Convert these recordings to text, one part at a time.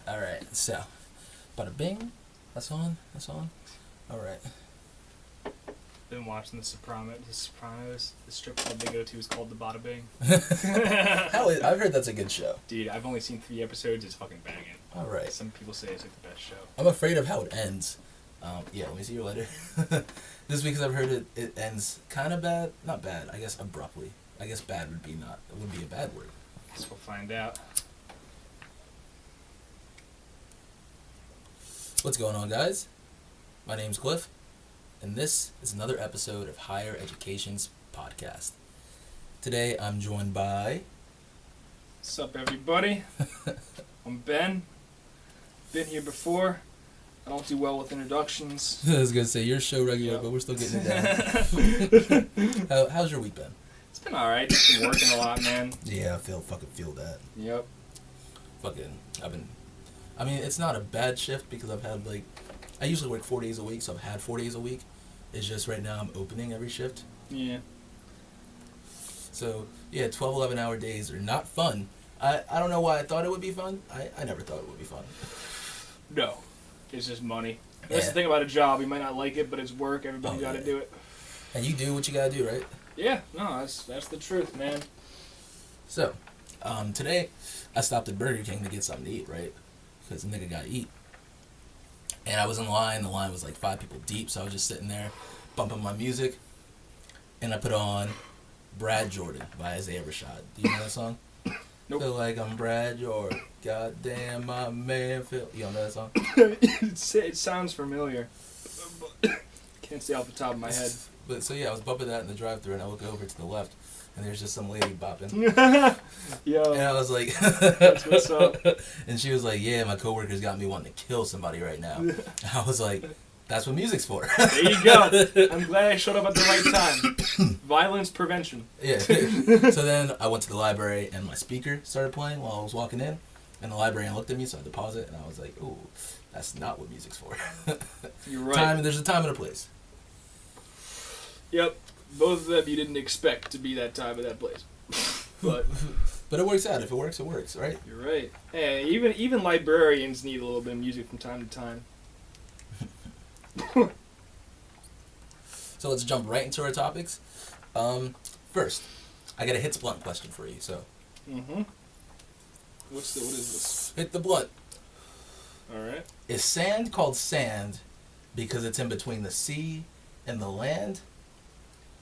All right, so, bada bing. That's on. All right. Been watching The Sopranos. The strip club they go to is called the Bada Bing. I've heard that's a good show. Dude, I've only seen 3 episodes. It's fucking banging. All right. Some people say it's like the best show. I'm afraid of how it ends. Yeah, let me see your letter. Just because I've heard it ends kind of bad. Not bad, I guess abruptly. I guess bad would be a bad word. Guess we'll find out. What's going on, guys? My name's Cliff, and this is another episode of Higher Education's podcast. Today, I'm joined by... What's up, everybody? I'm Ben. Been here before. I don't do well with introductions. I was going to say, you're show regular, but we're still getting it down. How's your week been? It's been alright. Just been working a lot, man. Yeah, I fucking feel that. Yep. It's not a bad shift because I've had, I usually work 4 days a week, so I've had 4 days a week. It's just right now I'm opening every shift. Yeah. So, yeah, 12, 11-hour days are not fun. I don't know why I thought it would be fun. I never thought it would be fun. No. It's just money. That's the thing about a job. You might not like it, but it's work. Everybody got to do it. And you do what you got to do, right? Yeah. No, that's the truth, man. So, today I stopped at Burger King to get something to eat, right? Because the nigga got to eat. And I was in line. The line was like 5 people deep, so I was just sitting there bumping my music. And I put on Brad Jordan by Isaiah Rashad. Do you know that song? Nope. Feel like I'm Brad Jordan. Goddamn, my man. You don't know that song? It sounds familiar. Can't say off the top of my head. But so yeah, I was bumping that in the drive-thru, and I look over to the left, and there's just some lady bopping. Yo. And I was like, that's what's up. And she was like, yeah, my coworker's got me wanting to kill somebody right now. I was like, that's what music's for. There you go. I'm glad I showed up at the right time. Violence prevention. Yeah. So then I went to the library, and my speaker started playing while I was walking in, and the librarian looked at me, so I had to pause it, and I was like, ooh, that's not what music's for. You're right. There's a time and a place. Yep. Both of them you didn't expect to be that time of that place. But it works out. If it works, right? You're right. Hey, even librarians need a little bit of music from time to time. So let's jump right into our topics. First, I got a hits blunt question for you. So. Mm-hmm. What is this? Hit the blunt. All right. Is sand called sand because it's in between the sea and the land?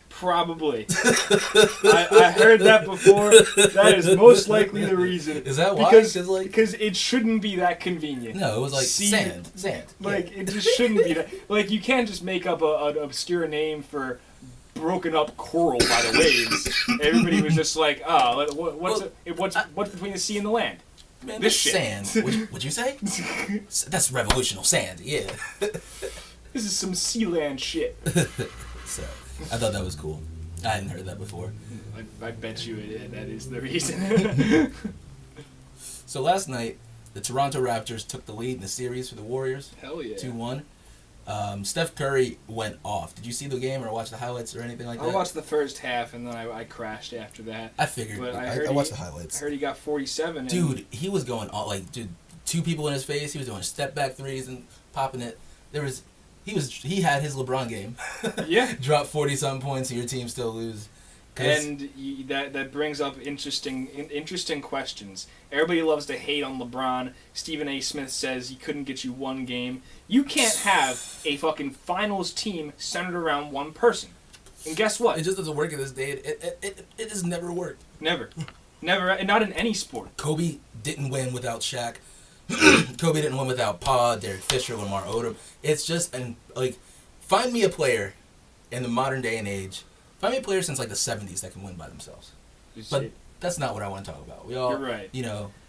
Probably. I heard that before. That is most likely the reason. Is that why? Because it shouldn't be that convenient. No, it was like sand. It just shouldn't be that. Like, you can't just make up an obscure name for broken up coral by the waves. Everybody was just like, what's between the sea and the land? Man, this shit. Sand. What'd you say? That's revolutional sand. Yeah. This is some sea land shit. So, I thought that was cool. I hadn't heard that before. I bet you that is the reason. So last night, the Toronto Raptors took the lead in the series for the Warriors. Hell yeah. 2-1. Steph Curry went off. Did you see the game or watch the highlights or anything like that? I watched the first half and then I crashed after that. I figured. But I watched the highlights. I heard he got 47. Dude, he was going all two people in his face. He was doing step back threes and popping it. He had his LeBron game. Yeah. Drop 40-something points and your team still lose. And that brings up interesting questions. Everybody loves to hate on LeBron. Stephen A. Smith says he couldn't get you one game. You can't have a fucking finals team centered around one person. And guess what? It just doesn't work in this day. It has never worked. Never. And not in any sport. Kobe didn't win without Shaq. Kobe didn't win without Pa, Derek Fisher, Lamar Odom. It's just, find me a player in the modern day and age. Find me a player since the 70s that can win by themselves. But that's not what I want to talk about. You're right.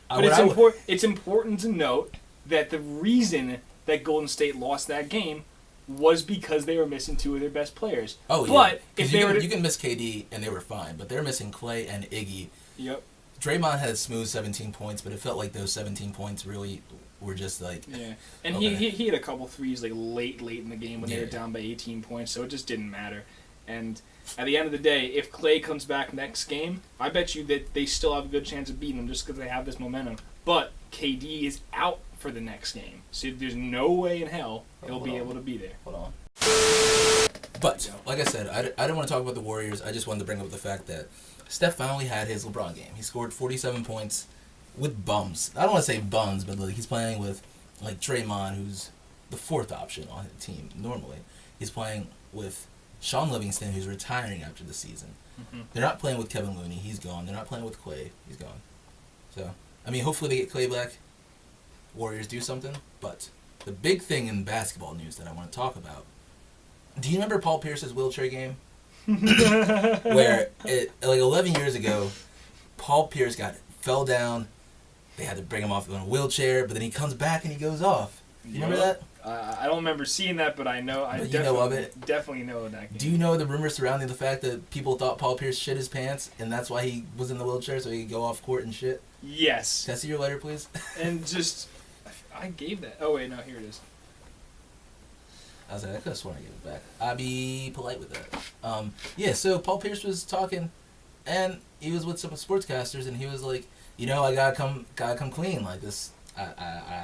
But it's important to note that the reason that Golden State lost that game was because they were missing 2 of their best players. Oh, yeah. But if you can miss KD and they were fine, but they're missing Clay and Iggy. Yep. Draymond had a smooth 17 points, but it felt like those 17 points really were just yeah. And okay. he had a couple threes late in the game when they were down by 18 points, so it just didn't matter. And at the end of the day, if Clay comes back next game, I bet you that they still have a good chance of beating them just because they have this momentum. But KD is out for the next game, so there's no way in hell he'll be able to be there. Hold on. But, like I said, I didn't want to talk about the Warriors. I just wanted to bring up the fact that Steph finally had his LeBron game. He scored 47 points with bums. I don't want to say bums, but like he's playing with like Draymond, who's the fourth option on the team normally. He's playing with Sean Livingston, who's retiring after the season. Mm-hmm. They're not playing with Kevin Looney. He's gone. They're not playing with Clay. He's gone. So, I mean, hopefully they get Clay back. Warriors do something. But the big thing in basketball news that I want to talk about, do you remember Paul Pierce's wheelchair game? Where, like 11 years ago, Paul Pierce fell down. They had to bring him off in a wheelchair, but then he comes back and he goes off. You remember that? I don't remember seeing that, but I know. You know of it? Definitely know of that game. Do you know the rumors surrounding the fact that people thought Paul Pierce shit his pants, and that's why he was in the wheelchair, so he could go off court and shit? Yes. Can I see your letter, please? And just, I gave that. Oh wait, no, here it is. I was like, I could have sworn I gave it back. I'd be polite with that. Yeah, so Paul Pierce was talking, and he was with some sportscasters, and he was like, you know, I gotta come clean like this. I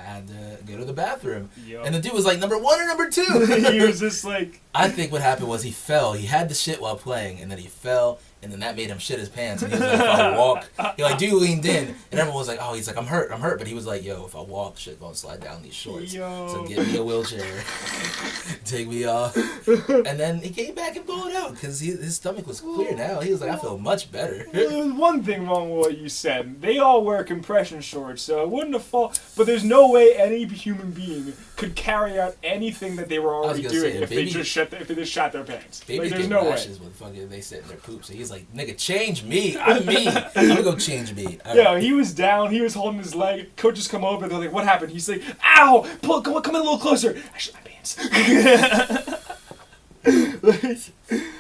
had to go to the bathroom. Yep. And the dude was like, number 1 or number 2? He was just like... I think what happened was he fell. He had the shit while playing, and then he fell, and then that made him shit his pants. And he was like, if I walk... He like, dude leaned in, and everyone was like, oh, he's like, I'm hurt. But he was like, yo, if I walk, shit gonna slide down these shorts. Yo. So get me a wheelchair. Take me off. And then he came back and pulled it out, because his stomach was clear now. He was like, I feel much better. Well, there was one thing wrong with what you said. They all wear compression shorts, so it wouldn't have fallen... But there's no way any human being could carry out anything that they were already doing if they just shot their pants. Babies there's get no rashes when fucking they sit in their poop. So he's like, nigga, change me. I'm me. I'm gonna go change me. Yeah, he was down. He was holding his leg. Coaches come over. They're like, what happened? He's like, ow! Come in a little closer. I shit my pants.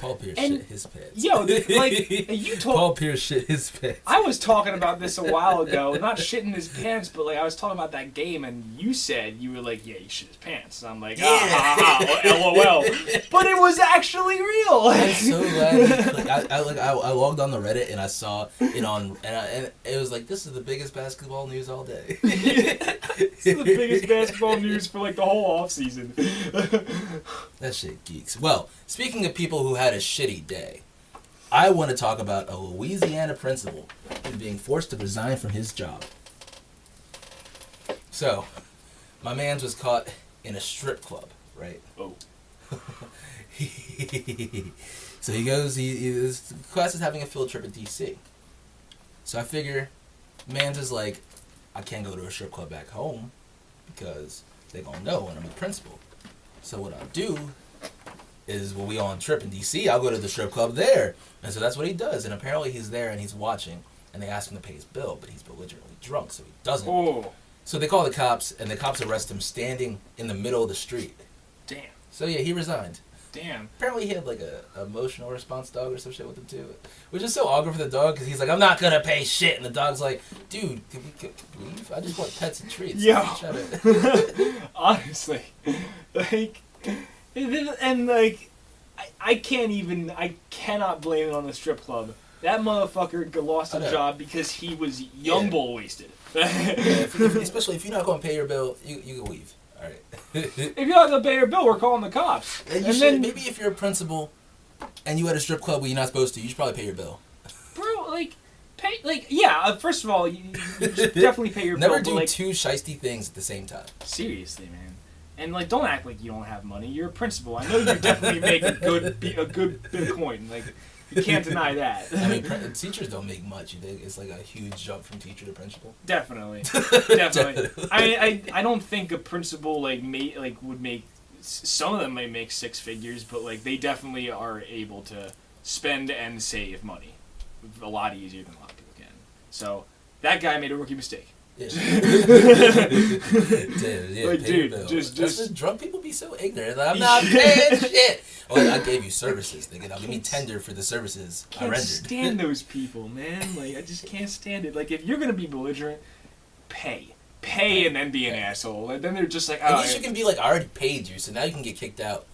Paul Pierce shit his pants. Yo, like you told Paul Pierce shit his pants. I was talking about this a while ago, not shitting his pants, but like I was talking about that game, and you said you were like, yeah, he shit his pants. And I'm like, LOL. But it was actually real. I'm so glad. I logged on the Reddit and I saw it on, and it was like, this is the biggest basketball news all day. This is the biggest basketball news for like the whole off season. That shit geeks. Well, speaking of people who had a shitty day, I want to talk about a Louisiana principal who's being forced to resign from his job. So, my man's was caught in a strip club, right? Oh. So he goes, his class is having a field trip in D.C. So I figure, man's is like, I can't go to a strip club back home because they're going to know when I'm the principal. So what I'll do is when we on trip in D.C., I'll go to the strip club there. And so that's what he does. And apparently he's there and he's watching. And they ask him to pay his bill, but he's belligerently drunk, so he doesn't. Oh. So they call the cops, and the cops arrest him standing in the middle of the street. Damn. So yeah, he resigned. Damn. Apparently he had like a emotional response dog or some shit with him too. Which is so awkward for the dog, because he's like, I'm not going to pay shit. And the dog's like, dude, can we leave? I just want pets and treats. Yeah. Honestly. Like... And like, I cannot blame it on the strip club. That motherfucker lost a job because he was young bull wasted. Especially if you're not going to pay your bill, you can leave. All right. If you're not going to pay your bill, we're calling the cops. Then maybe if you're a principal and you at a strip club where you're not supposed to, you should probably pay your bill. Bro, first of all, you should definitely pay your bill. Never do two shiesty things at the same time. Seriously, man. And like, don't act like you don't have money. You're a principal. I know you definitely make a good bit of coin. Like, you can't deny that. I mean, teachers don't make much. You think it's like a huge jump from teacher to principal? Definitely, definitely. I don't think a principal would make. Some of them might make 6 figures, but like they definitely are able to spend and save money a lot easier than a lot of people can. So that guy made a rookie mistake. Yeah. Dude, just drunk people be so ignorant. Like, I'm not paying shit. Oh, I gave you services. They give me tender for the services I rendered. I can't stand those people, man. Like, I just can't stand it. Like, if you're gonna be belligerent, pay, and then be an asshole. And then they're just like, oh, at least you can be like, I already paid you, so now you can get kicked out.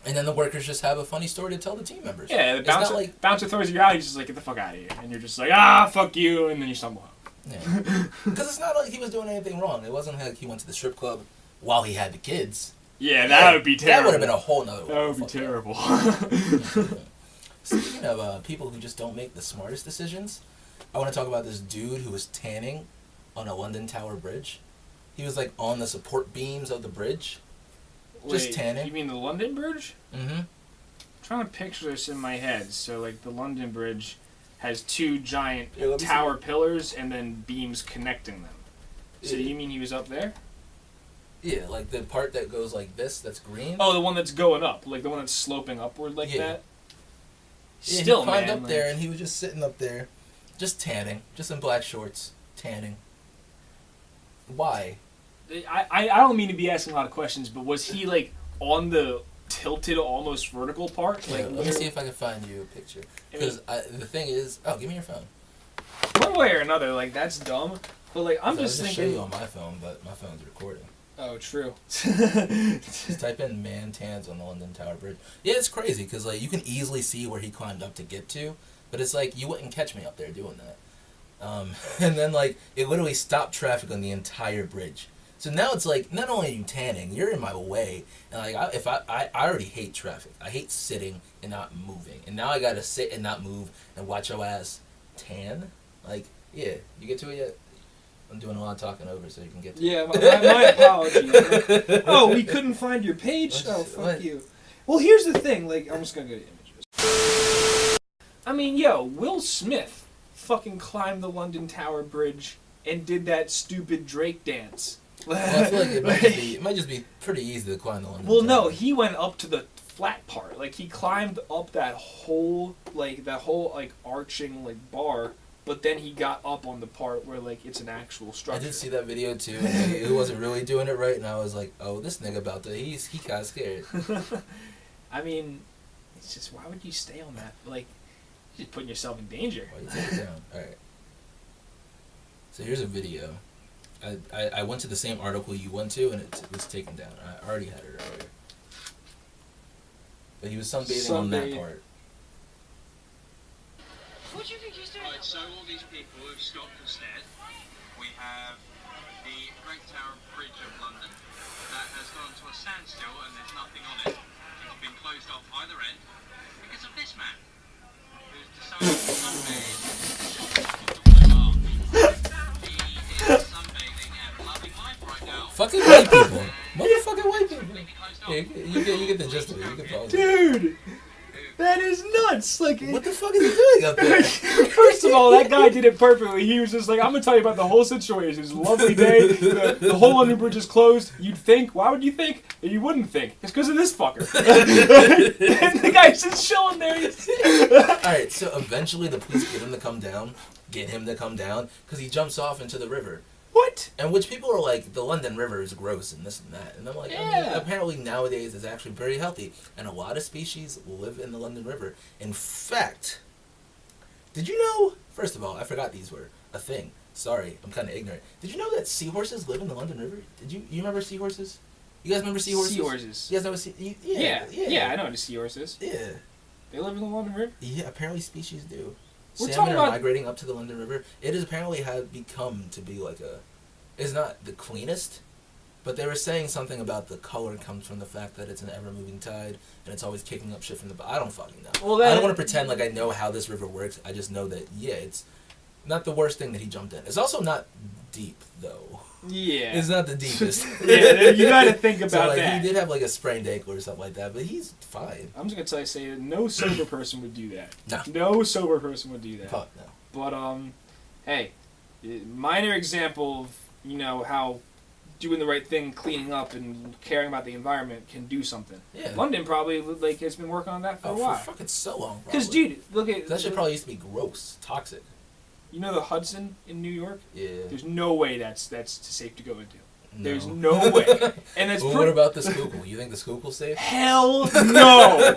And then the workers just have a funny story to tell the team members. Yeah, the bouncer throws you out, he's just like, get the fuck out of here. And you're just like, fuck you, and then you stumble out. Yeah. Because it's not like he was doing anything wrong. It wasn't like he went to the strip club while he had the kids. Yeah, that would be terrible. That would have been a whole nother one. That would be terrible. Speaking of people who just don't make the smartest decisions, I want to talk about this dude who was tanning on a London Tower bridge. He was like on the support beams of the bridge, just tanning. You mean the London Bridge? Mm-hmm. I'm trying to picture this in my head. So, like, the London Bridge has two giant tower pillars and then beams connecting them. So you mean he was up there? Yeah, like the part that goes like this, that's green. Oh, the one that's going up, like the one that's sloping upward like that. Yeah, Still, he climbed man, up there and he was just sitting up there, just tanning, just in black shorts, tanning. Why? I don't mean to be asking a lot of questions, but was he like on the tilted, almost vertical part? Like, let me see if I can find you a picture. Because the thing is, give me your phone. One way or another, like that's dumb. But like I'm just thinking. Show you on my phone, but my phone's recording. Oh, true. Just type in "man tans on the London Tower Bridge." Yeah, it's crazy because like you can easily see where he climbed up to get to, but it's like you wouldn't catch me up there doing that. And then like it literally stopped traffic on the entire bridge. So now it's like not only are you tanning, you're in my way, and like I already hate traffic. I hate sitting and not moving, and now I gotta sit and not move and watch your ass tan. Like, yeah, you get to it yet? I'm doing a lot of talking over so you can get to it. Yeah, my apologies. Oh, we couldn't find your page? Oh, fuck you. Well, here's the thing. Like, I'm just going to go to images. I mean, Will Smith fucking climbed the London Tower Bridge and did that stupid Drake dance. Well, I feel like it might just be pretty easy to climb the London Tower. No, he went up to the flat part. Like, he climbed up that whole arching, like, bar. But then he got up on the part where, like, it's an actual structure. I did see that video, too, and he wasn't really doing it right, and I was like, oh, this nigga about to, he got scared. I mean, it's just, why would you stay on that? Like, you're just putting yourself in danger. Why you take it down? Alright. So here's a video. I went to the same article you went to, and it was taken down. I already had it earlier. But he was sunbathing on that part. What do you think he's doing? Right, so all these people have stopped instead. We have the Great Tower Bridge of London that has gone to a standstill and there's nothing on it. It's been closed off either end because of this man who's decided to sunbathe. He is sunbathing and loving life right now. Fucking white people. Motherfucking white people. Yeah, you get the gist of it. You can follow. Dude! That is nuts! Like, what the fuck is he doing up there? First of all, that guy did it perfectly. He was just like, I'm gonna tell you about the whole situation. It's a lovely day. The whole London Bridge is closed. You'd think. Why would you think? You wouldn't think. It's because of this fucker. And the guy's just chilling there. Alright, so eventually the police get him to come down, because he jumps off into the river. What? And which people are like, the London River is gross and this and that. And I'm like, I mean, apparently nowadays it's actually very healthy. And a lot of species live in the London River. In fact, did you know, first of all, I forgot these were a thing. Sorry, I'm kind of ignorant. Did you know that seahorses live in the London River? You remember seahorses? You guys remember seahorses? Seahorses. You guys know Yeah, I know the seahorses. Yeah. They live in the London River? Yeah, apparently species do. We're Salmon are migrating up to the London River. It has apparently become to be like it's not the cleanest, but they were saying something about the color comes from the fact that it's an ever-moving tide and it's always kicking up shit from the... I don't fucking know. Well, I don't want to pretend like I know how this river works. I just know that, it's not the worst thing that he jumped in. It's also not deep, though. Yeah. It's not the deepest. Yeah, you gotta think about that. He did have like a sprained ankle or something like that, but he's fine. I'm just gonna say no sober person would do that. No. No sober person would do that. Fuck no. But hey, minor example of how doing the right thing, cleaning up, and caring about the environment can do something. Yeah. London probably has been working on that for a while. For fucking so long. Because dude, look at that shit probably used to be gross, toxic. You know the Hudson in New York? Yeah. There's no way that's safe to go into. No. There's no way. And that's what about the Schuylkill? You think the Schuylkill's safe? Hell no.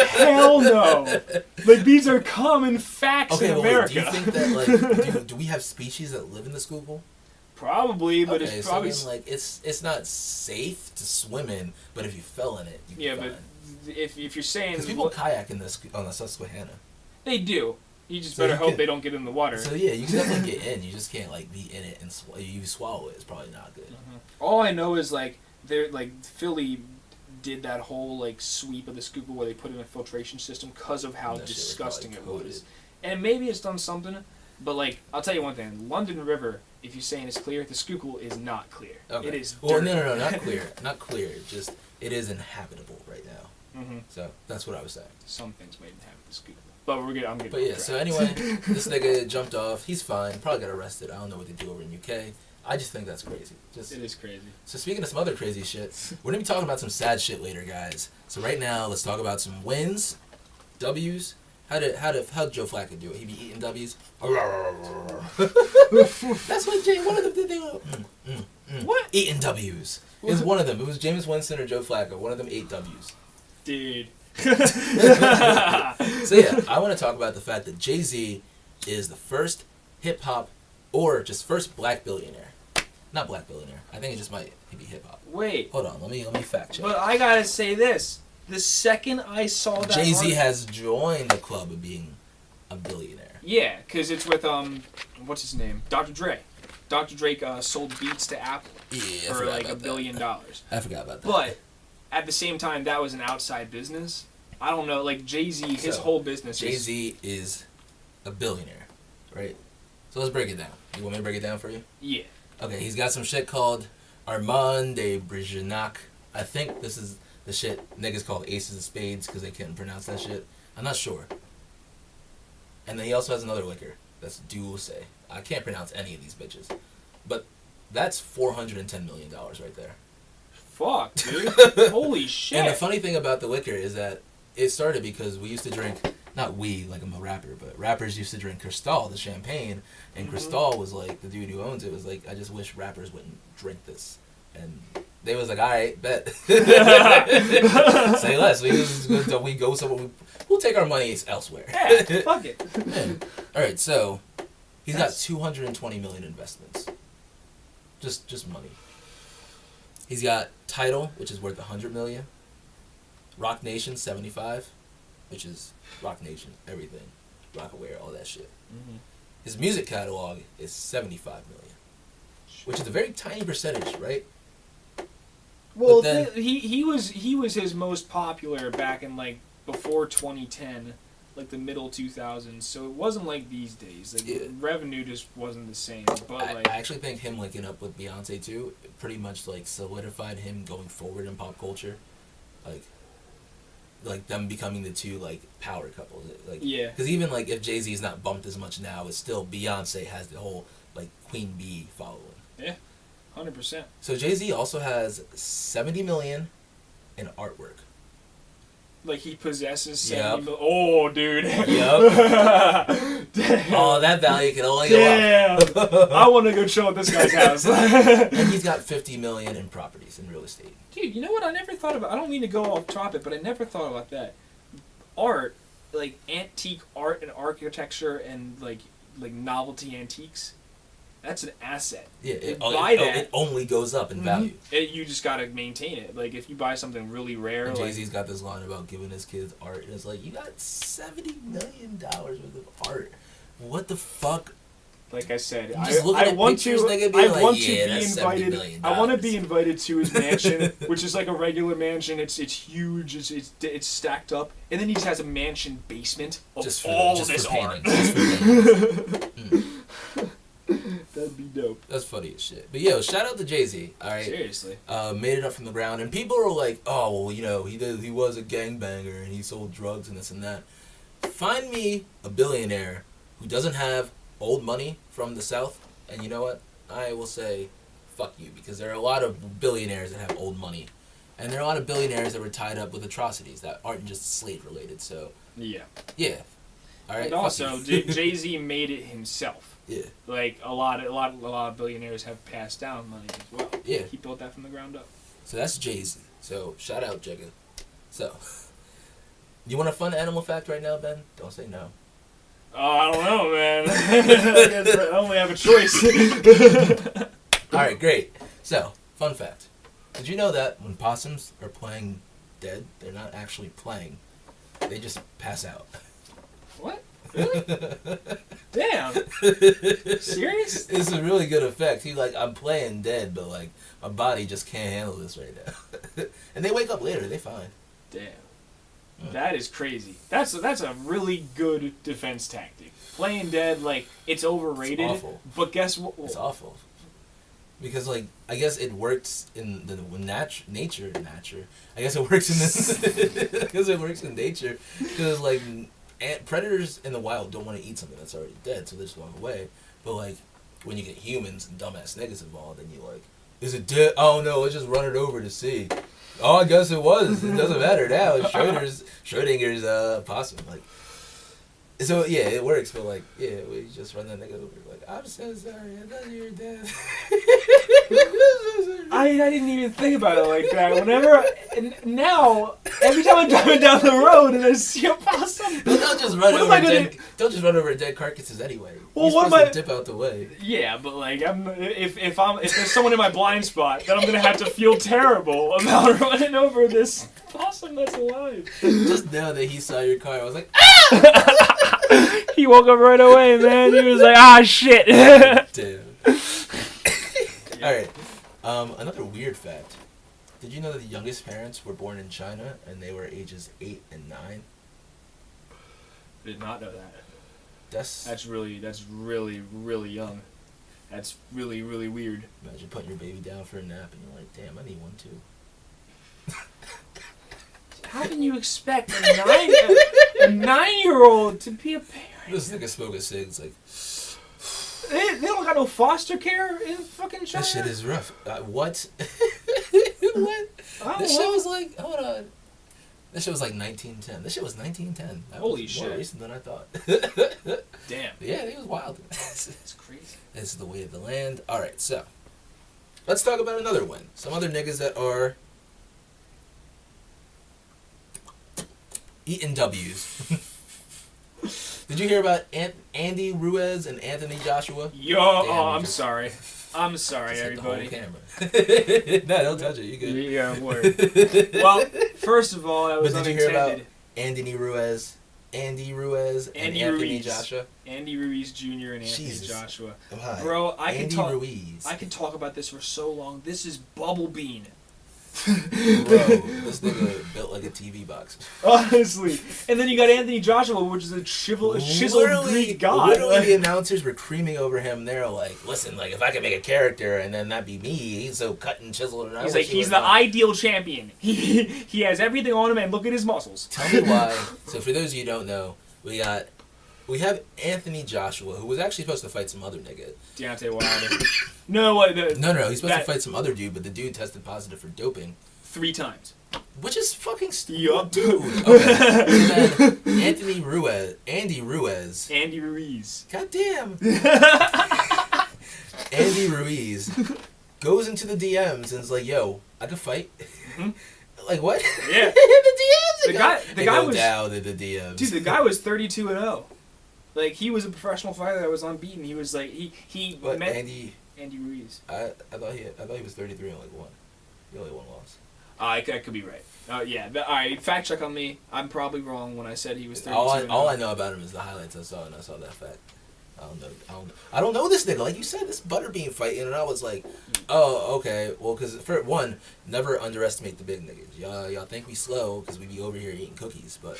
Hell no. Like, these are common facts in America. Do you think that, like, do we have species that live in the Schuylkill? Probably, but it's probably... So then, like, it's not safe to swim in, but if you fell in it, you'd be fine. But if you're saying... Because people kayak on the Susquehanna. They do. You just So better you hope can- they don't get in the water. So yeah, you can definitely get in. You just can't like be in it and you swallow it. It's probably not good. All I know is like they're like Philly did that whole like sweep of the Schuylkill where they put in a filtration system because of how That shit was disgusting it probably was. coated. And maybe it's done something, but like I'll tell you one thing: London River, if you're saying it's clear, the Schuylkill is not clear. Okay. It is. Well, dirty. no, not clear, not clear. Just it is inhabitable right now. Mm-hmm. So that's what I was saying. Some things made in have the Schuylkill, but we're good. I'm good. But yeah, so anyway, this nigga jumped off. He's fine. Probably got arrested. I don't know what they do over in UK. I just think that's crazy. Just it is crazy. So speaking of some other crazy shit, we're gonna be talking about some sad shit later, guys. So right now, let's talk about some wins, W's. How'd Joe Flacco do it? He be eating W's. That's what one of them did. They were, What? Eating W's. It was one of them. It was Jameis Winston or Joe Flacco. One of them ate W's. Dude. So yeah, I want to talk about the fact that Jay-Z is the first hip hop, or just first black billionaire. Not black billionaire. I think it just might be hip hop. Wait. Hold on, let me fact check. But I gotta say this: the second I saw that, Jay-Z has joined the club of being a billionaire. Yeah, because it's with what's his name? Dr. Dre. Dr. Dre sold Beats to Apple Yeah, I for forgot like about $1 billion. I forgot about that. But at the same time, that was an outside business. I don't know, like Jay-Z, his So, whole business. Jay-Z is a billionaire, right? So let's break it down. You want me to break it down for you? Yeah. Okay, he's got some shit called Armand de Brignac. I think this is the shit niggas called Aces of Spades because they couldn't pronounce that shit. I'm not sure. And then he also has another liquor that's Dulce. I can't pronounce any of these bitches. But that's $410 million right there. Fuck, dude. Holy shit. And the funny thing about the liquor is that it started because we used to drink, not we, like I'm a rapper, but rappers used to drink Cristal, the champagne, and Cristal was like, the dude who owns it was like, I just wish rappers wouldn't drink this. And they was like, alright, bet. Say less. We go somewhere, we'll take our money elsewhere. Yeah, fuck it. Alright, so, he's got 220 million investments. Just money. He's got Tidal, which is worth 100 million. Rock Nation 75, which is Rock Nation, everything, Rockaware, all that shit. Mm-hmm. His music catalog is 75 million, which is a very tiny percentage, right? Well, then- he was his most popular back in like before 2010, like the middle 2000s. So it wasn't like these days. Like Yeah. revenue just wasn't the same. But I like actually think him linking up with Beyonce too pretty much like solidified him going forward in pop culture, like them becoming the two like power couples. Like yeah. because even like if Jay-Z's not bumped as much now, it's still Beyonce has the whole like Queen Bee following. 100%. So Jay-Z also has 70 million in artwork. Like he possesses Yep. 70 million. Oh, dude. Yep. Damn. Oh, that value can only go Damn. up. I want to go chill at this guy's house. And he's got 50 million in properties in real estate. Dude, you know what? I never thought about. I don't mean to go off topic, but I never thought about that. Art, like antique art and architecture and like novelty antiques. That's an asset. Yeah, that. it only goes up in value. You just gotta maintain it. Like if you buy something really rare, And like Jay-Z's got this line about giving his kids art, and it's like, you got $70 million worth of art. What the fuck? I said, I'm just looking I at want pictures, to. nigga, being I like, want yeah, to be that's $70 invited. million. I want to be invited to his mansion, which is like a regular mansion. It's huge. It's stacked up, and then he just has a mansion basement of Just for, all just this for art. paintings. Just for paintings. That'd be dope. That's funny as shit. But yo, shout out to Jay-Z, alright? Seriously. Made it up from the ground, and people are like, oh, well, you know, he was a gangbanger, and he sold drugs and this and that. Find me a billionaire who doesn't have old money from the South, and you know what? I will say, fuck you, because there are a lot of billionaires that have old money, and there are a lot of billionaires that were tied up with atrocities that aren't just slave-related, so, Yeah. yeah. Alright, And fuck also, you. Jay-Z made it himself. Yeah. Like a lot of billionaires have passed down money as well. Yeah. He built that from the ground up. So that's Jay-Z. So shout out Jigga. So, you want a fun animal fact right now, Ben? Don't say no. Oh, I don't know, man. I guess I only have a choice. All right, great. So, fun fact. Did you know that when possums are playing dead, they're not actually playing. They just pass out. What? Damn. Serious? It's a really good effect. He like, I'm playing dead, but like my body just can't handle this right now. And they wake up later. They fine. Damn. That is crazy. That's a really good defense tactic. Playing dead, like, it's overrated. It's awful. But guess what? It's awful. Because like I guess it works in the nature. I guess it works in this. I guess it works in nature because like predators in the wild don't want to eat something that's already dead, so they just walk away. But like when you get humans and dumbass niggas involved, then you like, is it dead? Oh no, let's just run it over to see. Oh, I guess it was. It doesn't matter now. It's Schrodinger's possum. Like, so yeah, it works. But like, yeah, we just run that nigga over. Like, I'm so sorry. I thought you were dead. I didn't even think about it like that. Now, every time I'm driving down the road and I see a possum, don't just run over dead carcasses anyway. Well, You're supposed to dip out the way. Yeah, but like, if there's someone in my blind spot, then I'm gonna have to feel terrible about running over this possum that's alive. Just now that he saw your car, I was like, ah! He woke up right away, man. He was like, ah, shit. Damn. All right. Another weird fact. Did you know that the youngest parents were born in China and they were ages 8 and 9? Did not know that. That's really young. That's really weird. Imagine putting your baby down for a nap and you're like, damn, I need one too. How can you expect a 9-year-old to be a parent? This nigga smoking cigs like. They don't got no foster care in fucking China. That shit is rough. What? What? This shit was like, hold on. This shit was like 1910. This shit was 1910. That Holy was shit. More recent than I thought. Damn. Yeah, it was wild. It's crazy. This is the way of the land. Alright, so. Let's talk about another one. Some other niggas that are eating W's. Did you hear about Andy Ruiz and Anthony Joshua? Yo, I'm sorry. I'm sorry, just everybody. hit the whole camera. No, don't touch it. You good? Yeah, word. Well, first of all, that was but did unintended. you hear about Andy Ruiz, and Anthony Ruiz. Joshua? Andy Ruiz Jr. and Anthony Jesus. Joshua. I'm high. Bro, Andy Ruiz. I can talk about this for so long. This is Bubble Bean. Bro, this nigga built like a TV box. Honestly. And then you got Anthony Joshua, which is a chiseled Greek god. Literally, the announcers were creaming over him. They're like, listen, like, if I could make a character and then that'd be me, he's so cut and chiseled. And he's like, he's the ideal champion. He has everything on him, and look at his muscles. Tell me why. So for those of you who don't know, we have Anthony Joshua, who was actually supposed to fight some other nigga. Deontay Wilder. No, He's supposed to fight some other dude, but the dude tested positive for doping. 3 times. Which is fucking stupid. Yup. Dude. Okay. So then Andy Ruiz. God damn. Andy Ruiz goes into the DMs and is like, yo, I could fight. Mm-hmm. Like, what? Yeah. The DMs? The guy was down in the DMs. Dude, the guy was 32-0. Like, he was a professional fighter that was unbeaten. He was like, he But met Andy Ruiz. I thought he was 33 and like one. He only one loss. I could be right. Yeah. All right, fact check on me. I'm probably wrong when I said he was 32. All I know about him is the highlights I saw, and I saw that fact. I don't know this nigga. Like you said, this Butterbean fighting, and I was like, oh, okay. Well, because for one, never underestimate the big niggas. Y'all think we slow because we be over here eating cookies, but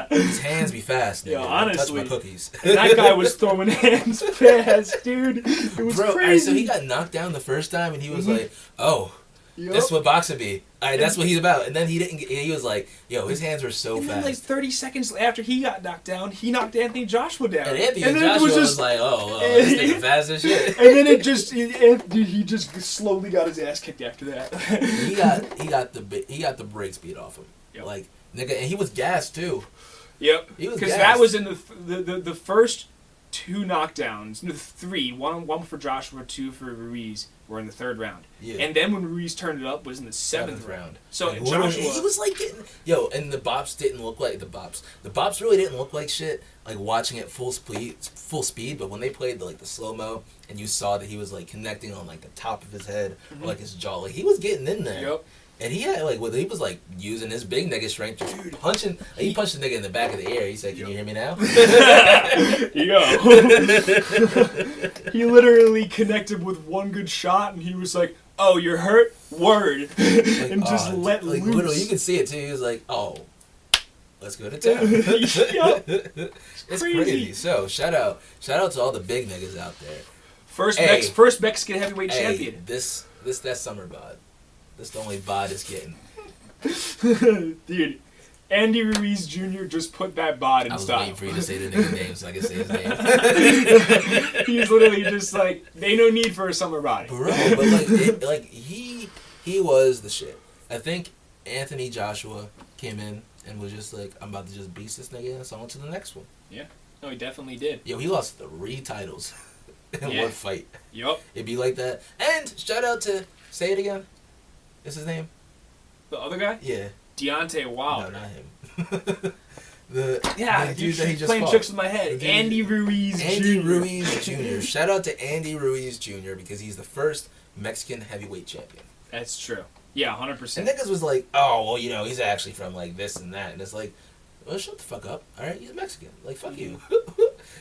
his hands be fast, nigga. Yo, honestly, touch my cookies. And that guy was throwing hands fast, dude. It was crazy. crazy. So he got knocked down the first time, and he was like, oh. Yep. That's what boxing be. Alright, that's what he's about. And then he was like, yo, his hands were so and fast. Then, like 30 seconds after he got knocked down, he knocked Anthony Joshua down. And Anthony Joshua was like, oh, this nigga fast as shit. And then he just slowly got his ass kicked after that. he got the brakes beat off him. Yep. Like, nigga, and he was gassed too. Yep. He was because that was in the first 2 knockdowns, no, 3, one for Joshua, 2 for Ruiz, were in the 3rd round. Yeah. And then when Ruiz turned it up was in the 7th round. So like, Joshua, he was like getting, and the bops didn't look like the bops. The bops really didn't look like shit. Like watching it full speed, but when they played the slow mo and you saw that he was like connecting on like the top of his head or like his jaw. Like he was getting in there. Yep. And he had like, he was like using his big nigga strength, just punching. Like, he punched the nigga in the back of the ear. He said, "Can you hear me now?" Yo. He literally connected with one good shot, and he was like, "Oh, you're hurt? Word," Like, and just let like, loose. Literally, you can see it too. He was like, "Oh, let's go to town." Yup. It's crazy. So shout out to all the big niggas out there. First Mexican heavyweight champion. This that summer bod. This the only bod it's getting. Dude, Andy Ruiz Jr. just put that bod in I was style. waiting for you to say the nigga name so I could say his name. He's literally just like, they no need for a summer body. Bro, but he was the shit. I think Anthony Joshua came in and was just like, I'm about to just beast this nigga and so on to the next one. Yeah. No, he definitely did. Yo, he lost 3 titles in one fight. Yup. It'd be like that. And shout out to, say it again. What's his name? The other guy? Yeah. Deontay Wilder. No, not him. the dude that he just playing fought. tricks with my head. Andy Ruiz Jr. Shout out to Andy Ruiz Jr. because he's the first Mexican heavyweight champion. That's true. Yeah, 100%. And niggas was like, oh, well, he's actually from like this and that. And it's like, well, shut the fuck up. All right, he's Mexican. Like, fuck you.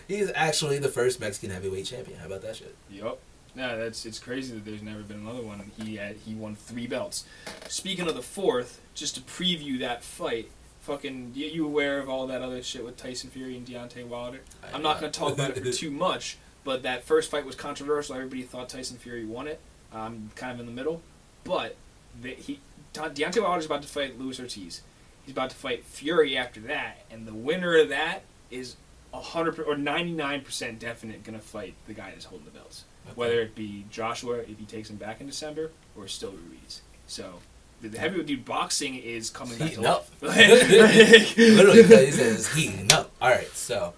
He's actually the first Mexican heavyweight champion. How about that shit? Yup. Yeah, it's crazy that there's never been another one. He won 3 belts. Speaking of the 4th, just to preview that fight, fucking, you aware of all that other shit with Tyson Fury and Deontay Wilder? I'm not going to talk about it for too much, but that first fight was controversial. Everybody thought Tyson Fury won it. I'm kind of in the middle. But Deontay Wilder's about to fight Luis Ortiz. He's about to fight Fury after that, and the winner of that is 100 or 99% definite going to fight the guy that's holding the belts. Okay. Whether it be Joshua, if he takes him back in December, or still Ruiz. So, the heavyweight dude boxing is coming back to life. Literally, he says heating up. Alright, so,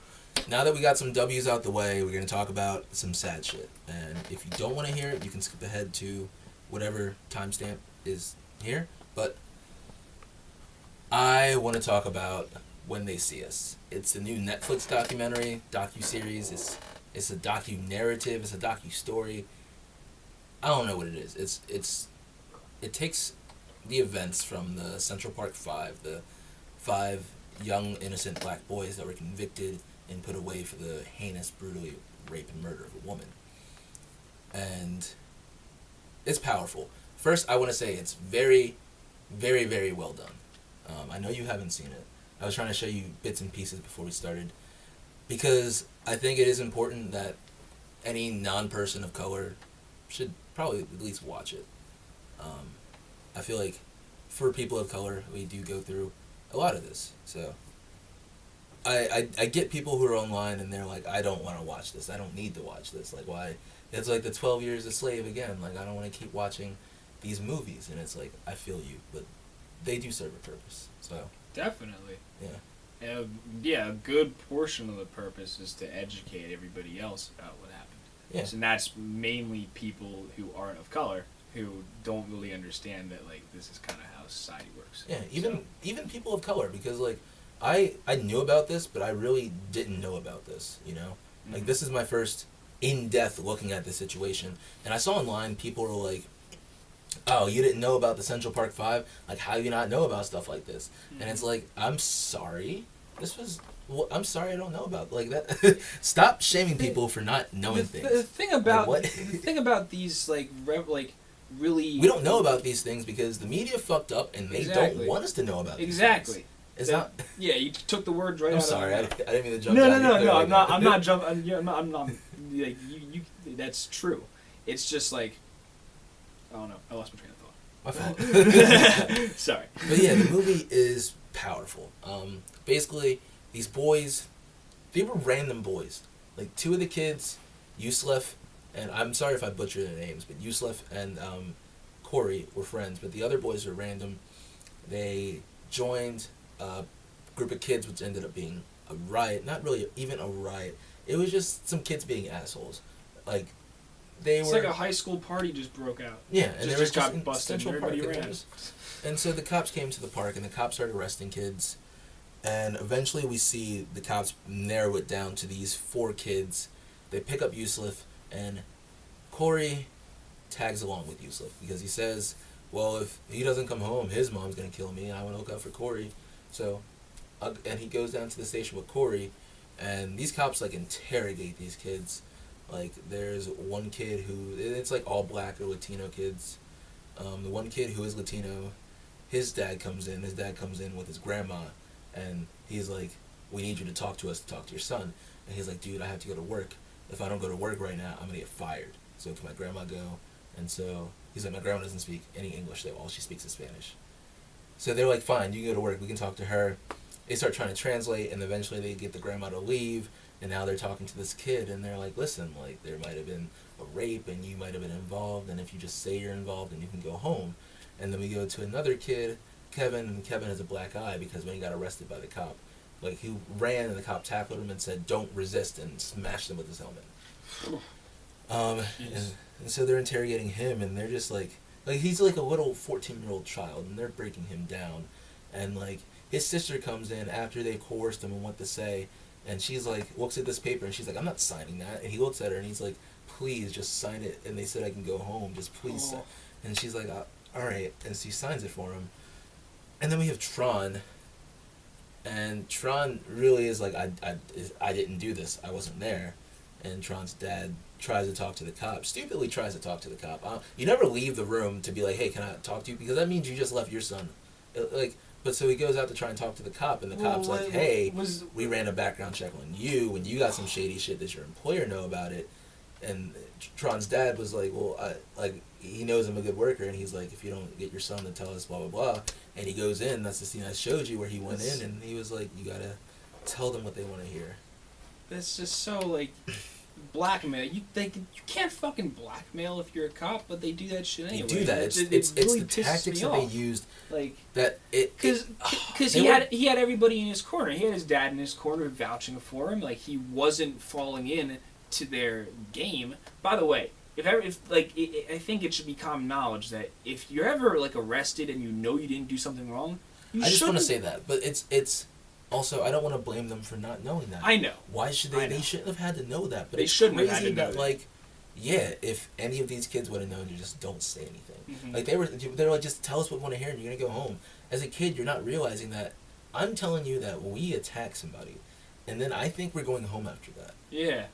now that we got some W's out the way, we're going to talk about some sad shit. And if you don't want to hear it, you can skip ahead to whatever timestamp is here. But I want to talk about When They See Us. It's the new Netflix docu-series. It's a docu-narrative. It's a docu-story. I don't know what it is. It takes the events from the Central Park 5, the 5 young, innocent black boys that were convicted and put away for the heinous, brutal rape and murder of a woman. And it's powerful. First, I want to say it's very, very, very well done. I know you haven't seen it. I was trying to show you bits and pieces before we started, because I think it is important that any non-person of color should probably at least watch it. I feel like for people of color, we do go through a lot of this. So I get people who are online and they're like, I don't want to watch this. I don't need to watch this. Like, why? It's like the 12 Years a Slave again. Like, I don't want to keep watching these movies. And it's like, I feel you, but they do serve a purpose. So definitely. Yeah. Yeah, a good portion of the purpose is to educate everybody else about what happened. Yes. And that's mainly people who aren't of color, who don't really understand that, like, this is kind of how society works. Yeah, even people of color, because, like, I knew about this, but I really didn't know about this, you know? Mm-hmm. Like, this is my first in-depth looking at the situation. And I saw online people were like, oh, you didn't know about the Central Park 5? Like, how do you not know about stuff like this? Mm-hmm. And it's like, I'm sorry. I'm sorry I don't know about like that. Stop shaming people for not knowing things. The thing about these really, we don't know about these things because the media fucked up and they don't want us to know about these things. It's not. Yeah, you took the words right. I'm out sorry, of I didn't mean to jump. No. I'm not jumping. I'm not. Like you. That's true. It's just like, I don't know. I lost my train of thought. My fault. Sorry. But yeah, the movie is powerful. Basically, these boys, they were random boys. Like, 2 of the kids, Yusuf, and I'm sorry if I butcher their names, but Yusuf and Corey were friends, but the other boys were random. They joined a group of kids, which ended up being a riot. Not really even a riot. It was just some kids being assholes. Like, it's like a high school party just broke out. Yeah, and they just got busted and everybody ran. And so the cops came to the park, and the cops started arresting kids. And eventually we see the cops narrow it down to these 4 kids. They pick up Yusuf, and Corey tags along with Yusuf because he says, well, if he doesn't come home, his mom's going to kill me, and I want to look out for Corey. So, and he goes down to the station with Corey, and these cops, like, interrogate these kids. Like, there's one kid who, it's like all black or Latino kids. The one kid who is Latino, his dad comes in with his grandma, and he's like, we need you to talk to us to talk to your son. And he's like, dude, I have to go to work. If I don't go to work right now, I'm going to get fired. So can my grandma go? And so he's like, my grandma doesn't speak any English. All she speaks is Spanish. So they're like, fine, you can go to work. We can talk to her. They start trying to translate, and eventually they get the grandma to leave. And now they're talking to this kid, and they're like, listen, like, there might have been a rape, and you might have been involved, and if you just say you're involved, then you can go home. And then we go to another kid, Kevin, and Kevin has a black eye because when he got arrested by the cop, like, he ran, and the cop tackled him and said, don't resist, and smashed him with his helmet. And so they're interrogating him, and they're just like he's like a little 14-year-old child, and they're breaking him down. And, like, his sister comes in after they coerced him on what to say, and she's like, looks at this paper, and she's like, I'm not signing that. And he looks at her, and he's like, please, just sign it. And they said I can go home, just please. Oh. And she's like, all right. And she signs it for him. And then we have Tron. And Tron really is like, I didn't do this. I wasn't there. And Tron's dad tries to talk to the cop. Stupidly tries to talk to the cop. You never leave the room to be like, hey, can I talk to you? Because that means you just left your son. But so he goes out to try and talk to the cop, and the cop's like, hey, we ran a background check on you, and you got some shady shit. Does your employer know about it? And Tron's dad was like, well, he knows I'm a good worker, and he's like, if you don't get your son to tell us blah, blah, blah. And he goes in, that's the scene I showed you where he went in, and he was like, you gotta tell them what they want to hear. That's just so, like, blackmail. You can't fucking blackmail if you're a cop, but they do that shit anyway. They do that. It's really the tactics that they used. Like, that because he had everybody in his corner. He had his dad in his corner vouching for him. Like, he wasn't falling in to their game. By the way, I think it should be common knowledge that if you're ever, like, arrested and you know you didn't do something wrong, I just want to say that, but it's. Also, I don't want to blame them for not knowing that. I know. Why should they? They shouldn't have had to know that. But they shouldn't have had to know that. Like, yeah, if any of these kids would have known, you just don't say anything. Mm-hmm. Like they were like, just tell us what we want to hear, and you're gonna go home. As a kid, you're not realizing that I'm telling you that we attack somebody, and then I think we're going home after that. Yeah.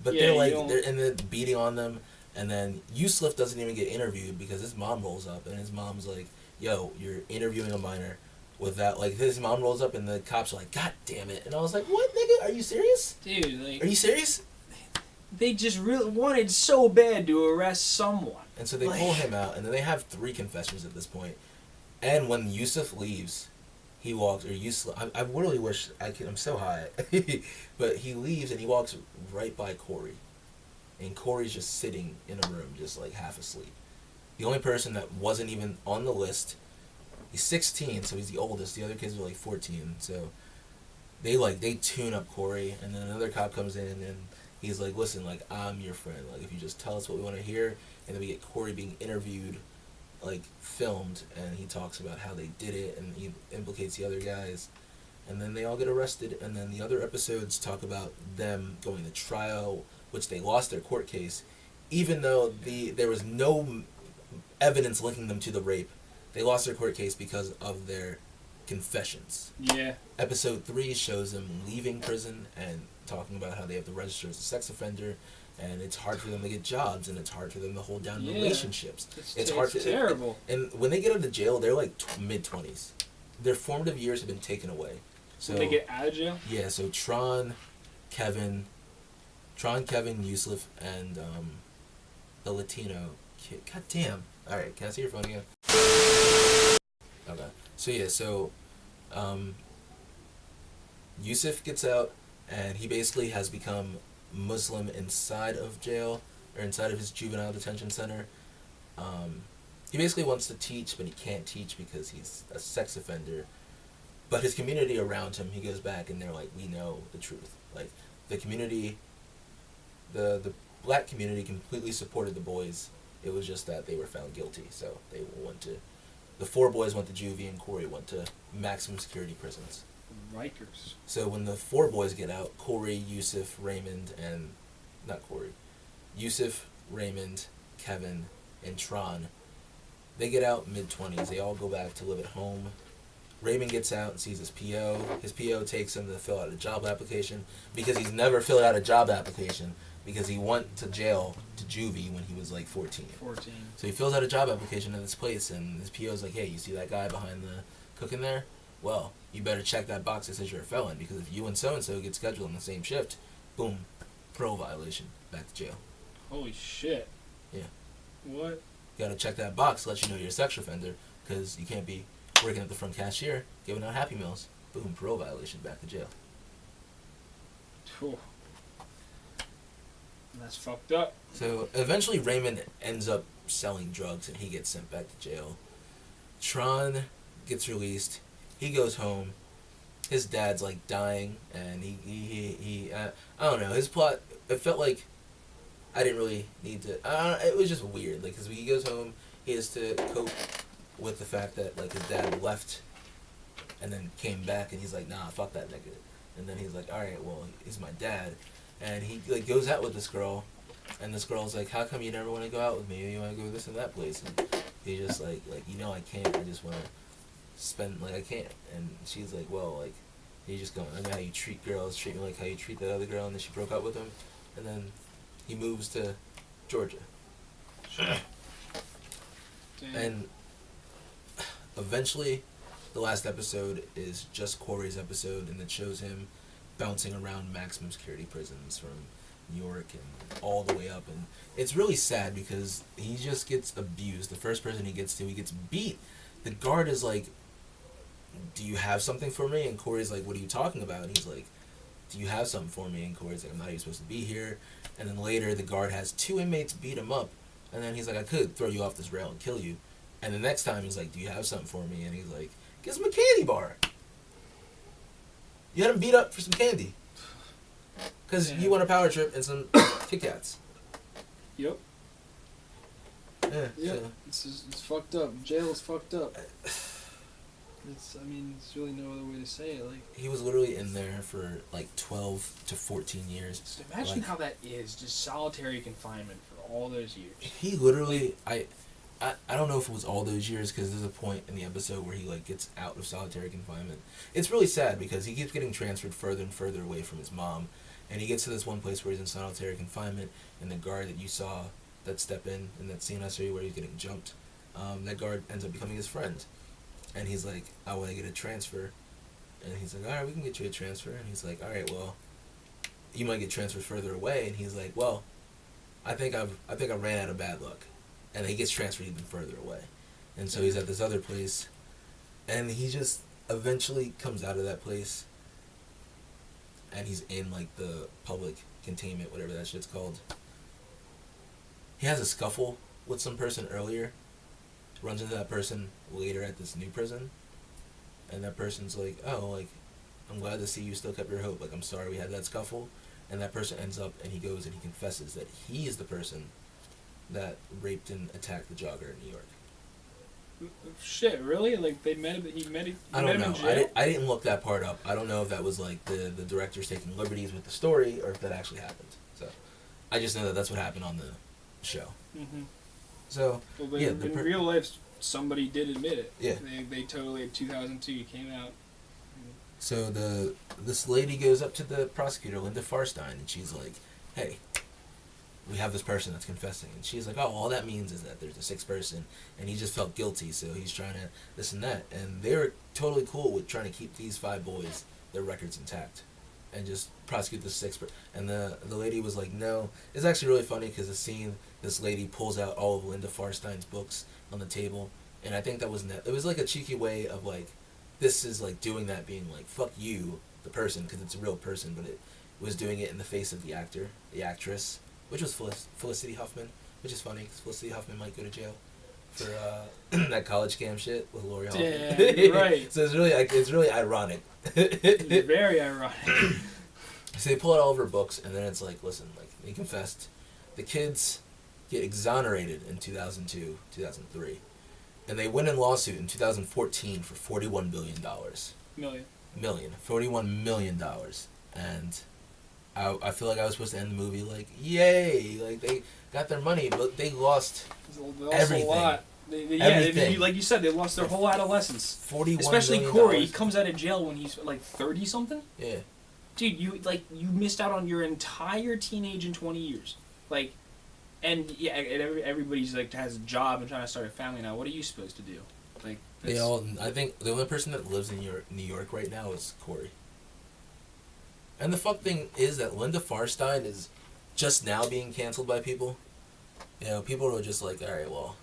But they're and then beating on them, and then Yusuf doesn't even get interviewed because his mom rolls up, and his mom's like, "Yo, you're interviewing a minor." With that, like, his mom rolls up and the cops are like, God damn it. And I was like, what, nigga? Are you serious? Dude, like... Are you serious? They just really wanted so bad to arrest someone. And so they pull him out, and then they have 3 confessions at this point. And when Yusuf leaves, he walks, or Yusuf, I really wish I could, I'm so high. But he leaves and he walks right by Corey. And Corey's just sitting in a room, just like half asleep. The only person that wasn't even on the list. He's 16, so he's the oldest. The other kids were like 14. So they tune up Corey, and then another cop comes in and he's like, listen, like, I'm your friend. Like, if you just tell us what we want to hear, and then we get Corey being interviewed, like, filmed, and he talks about how they did it, and he implicates the other guys, and then they all get arrested, and then the other episodes talk about them going to trial, which they lost their court case, even though there was no evidence linking them to the rape. They lost their court case because of their confessions. Yeah. Episode 3 shows them leaving prison and talking about how they have to register as a sex offender, and it's hard for them to get jobs, and it's hard for them to hold down relationships. It's hard. It's terrible. And when they get out of jail, they're like mid-20s. Their formative years have been taken away. So when they get out of jail? Yeah, so Tron, Kevin, Yusuf, and the Latino kid. God damn. All right, can I see your phone again? Okay. So Yusuf gets out, and he basically has become Muslim inside of jail, or inside of his juvenile detention center. He basically wants to teach, but he can't teach because he's a sex offender. But his community around him, he goes back, and they're like, we know the truth. Like, the community, the black community completely supported the boys. It was just that they were found guilty, so they went to... The 4 boys went to juvie, and Corey went to maximum security prisons. Rikers. So when the 4 boys get out, Corey, Yusuf, Raymond, and... Not Corey. Yusuf, Raymond, Kevin, and Tron. They get out mid-20s. They all go back to live at home. Raymond gets out and sees his PO. His PO takes him to fill out a job application because he's never filled out a job application because he went to jail, to juvie, when he was like 14. 14. So he fills out a job application at this place, and his PO's like, hey, you see that guy behind the cooking there? Well, you better check that box that says you're a felon, because if you and so-and-so get scheduled on the same shift, boom, parole violation, back to jail. Holy shit. Yeah. What? You gotta check that box to let you know you're a sex offender, because you can't be working at the front cashier, giving out Happy Meals. Boom, parole violation, back to jail. Whew. That's fucked up. So eventually Raymond ends up selling drugs and he gets sent back to jail. Tron gets released. He goes home. His dad's like dying, and he I don't know, his plot, it felt like I didn't really need to, it was just weird, like, because when he goes home, he has to cope with the fact that, like, his dad left and then came back, and he's like, nah, fuck that nigga. And then he's like, alright, well, he's my dad. And he, like, goes out with this girl, and this girl's like, how come you never want to go out with me? You want to go this and that place? And he's just like, you know, I can't. I just want to spend, like, I can't. And she's like, well, like, you just going, I know how you treat girls, treat me like how you treat that other girl. And then she broke up with him, and then he moves to Georgia. And eventually, the last episode is just Corey's episode, and it shows him bouncing around maximum security prisons from New York and all the way up. And it's really sad because he just gets abused. The first person he gets to, he gets beat. The guard is like, do you have something for me? And Corey's like, what are you talking about? And he's like, do you have something for me? And Corey's like, I'm not even supposed to be here. And then later, the guard has 2 inmates beat him up. And then he's like, I could throw you off this rail and kill you. And the next time, he's like, do you have something for me? And he's like, gives him a candy bar. You had him beat up for some candy. Because you want a power trip and some Kit Kats. Yep. Yeah. Yep. So. It's fucked up. Jail is fucked up. It's really no other way to say it. Like, he was literally in there for like 12 to 14 years. Just imagine how that is, just solitary confinement for all those years. He literally, I don't know if it was all those years, because there's a point in the episode where he like gets out of solitary confinement. It's really sad because he keeps getting transferred further and further away from his mom, and he gets to this one place where he's in solitary confinement, and the guard that you saw that step in that scene I saw you where he's getting jumped, that guard ends up becoming his friend. And he's like, I want to get a transfer. And he's like, all right, we can get you a transfer. And he's like, all right, well, you might get transferred further away. And he's like, well, I think I ran out of bad luck. And he gets transferred even further away. And so he's at this other place. And he just eventually comes out of that place. And he's in, like, the public containment, whatever that shit's called. He has a scuffle with some person earlier. Runs into that person later at this new prison, and that person's like, oh, like, I'm glad to see you still kept your hope, like, I'm sorry we had that scuffle. And that person ends up, and he goes and he confesses that he is the person that raped and attacked the jogger in New York. Shit, really? Like, they met him, he met him in jail? I didn't look that part up. I don't know if that was like the director's taking liberties with the story, or if that actually happened. So I just know that that's what happened on the show. Mm-hmm. So, well, yeah, in real life, somebody did admit it. Yeah. They totally, in 2002, came out. So this lady goes up to the prosecutor, Linda Farstein, and she's like, hey, we have this person that's confessing. And she's like, oh, all that means is that there's a 6th person, and he just felt guilty, so he's trying to this and that. And they were totally cool with trying to keep these 5 boys, their records intact, and just prosecute the 6th person. And the lady was like, no. It's actually really funny because the scene, this lady pulls out all of Linda Farstein's books on the table, and I think that was it was like a cheeky way of like, this is like doing that, being like, fuck you, the person, because it's a real person, but it was doing it in the face of the actress, which was Felicity Huffman, which is funny because Felicity Huffman might go to jail for that college scam shit with Lori Hoffman. Yeah, right. So it's really ironic. It's very ironic. So they pull out all of her books, and then it's like, listen, like, they confessed. The kids get exonerated in 2002, 2003. And they win in lawsuit in 2014 for $41 billion. Million. $41 million. And I feel like I was supposed to end the movie like, yay, like they got their money, but they lost everything. A lot. Everything. Like you said, they lost their whole adolescence. $41 Especially million. Corey. He comes out of jail when he's like 30 something. Yeah. Dude, you missed out on your entire teenage in 20 years. Like, and yeah, and everybody's like has a job and trying to start a family now. What are you supposed to do? Like, They all. I think the only person that lives in New York right now is Corey. And the fuck thing is that Linda Farstein is just now being canceled by people. You know, people are just like, all right, well,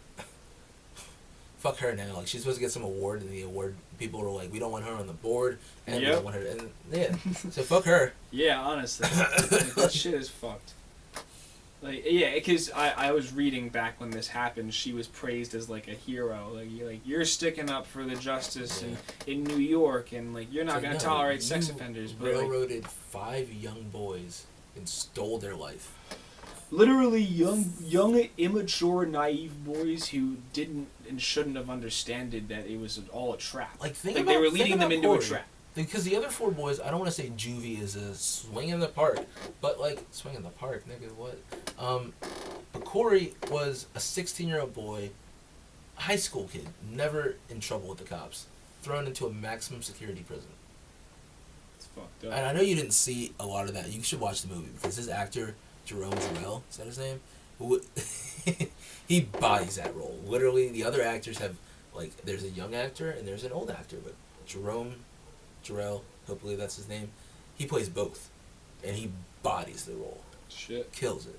fuck her now. Like, she's supposed to get some award, and the award people are like, we don't want her on the board, and we don't want her. And yeah, so fuck her. Yeah, honestly, like, that shit is fucked. Like, yeah, because I was reading back when this happened, she was praised as like a hero. Like you're sticking up for the justice in New York, and like you're not gonna tolerate sex offenders. But railroaded 5 young boys and stole their life. Literally young, immature, naive boys who didn't and shouldn't have understood that it was all a trap. Like, they were leading them into a trap. Because the other 4 boys, I don't want to say juvie is a swing in the park, but like, swing in the park, nigga, what? But Corey was a 16-year-old boy, high school kid, never in trouble with the cops, thrown into a maximum security prison. It's fucked up. And I know you didn't see a lot of that. You should watch the movie, because his actor, Jerome Jarrell, is that his name? He bodies that role. Literally, the other actors have, like, there's a young actor and there's an old actor, but Jerome Jarrell, hopefully that's his name, he plays both. And he bodies the role. Shit. Kills it.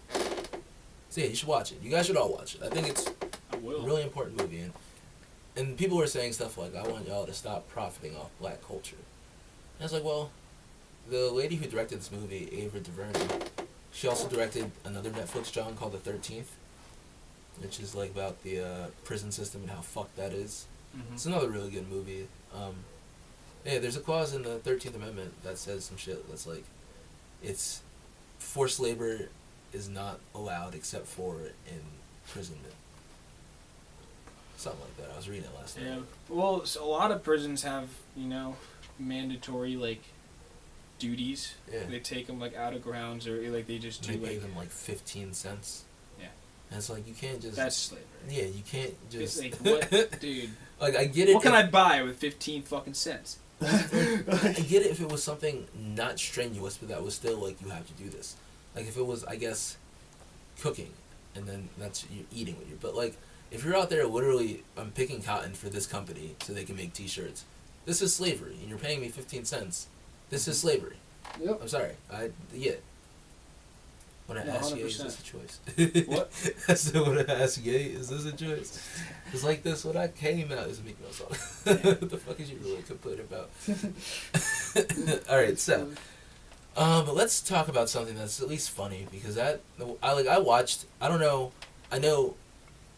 So yeah, you should watch it. You guys should all watch it. I think it's a really important movie. And people are saying stuff like, I want y'all to stop profiting off black culture. And I was like, well, the lady who directed this movie, Ava DuVernay, she also directed another Netflix joint called The 13th, which is like about the prison system and how fucked that is. Mm-hmm. It's another really good movie. Yeah, there's a clause in the 13th Amendment that says some shit that's like, it's forced labor is not allowed except for imprisonment. Something like that. I was reading it last night. Yeah. Well, so a lot of prisons have, mandatory, like, duties. Yeah. They take them, like, out of grounds or, like, they just do, they pay like... them, like, 15 cents. Yeah. And it's like, you can't just... That's slavery. Yeah, you can't just... It's like, what? Dude. Like, I get it. What can I buy with 15 fucking cents? I get it if it was something not strenuous, but that was still, like, you have to do this. Like, if it was, I guess, cooking, and then that's, you're eating with you. But, like, if you're out there literally, I'm picking cotton for this company so they can make t-shirts, this is slavery, and you're paying me 15 cents. This is slavery. Yep. I'm sorry. Yeah. When I ask you, is 100%. this a choice? What? I said, when I ask you, is this a choice? It's like this, when I came out, it's a Meek Mill song. What the fuck is you really complaining about? Alright, so, but let's talk about something that's at least funny, because I know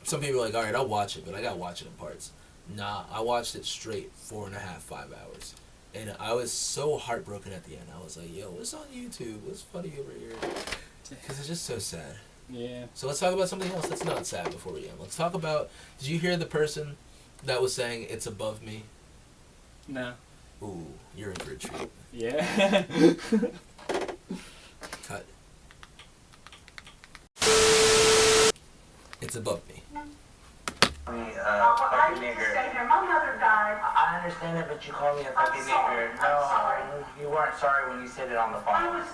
some people are like, alright, I'll watch it, but I gotta watch it in parts. Nah, I watched it straight, 4.5, 5 hours. And I was so heartbroken at the end. I was like, yo, what's on YouTube? What's funny over here? Because it's just so sad. Yeah. So let's talk about something else that's not sad before we end. Let's talk about, did you hear the person that was saying it's above me? No. Ooh, you're in for a treat. Yeah. Cut. It's above me. Fucking nigger. My mother died. I understand that, but you called me a fucking nigger. No, I'm sorry. You weren't sorry when you said it on the phone.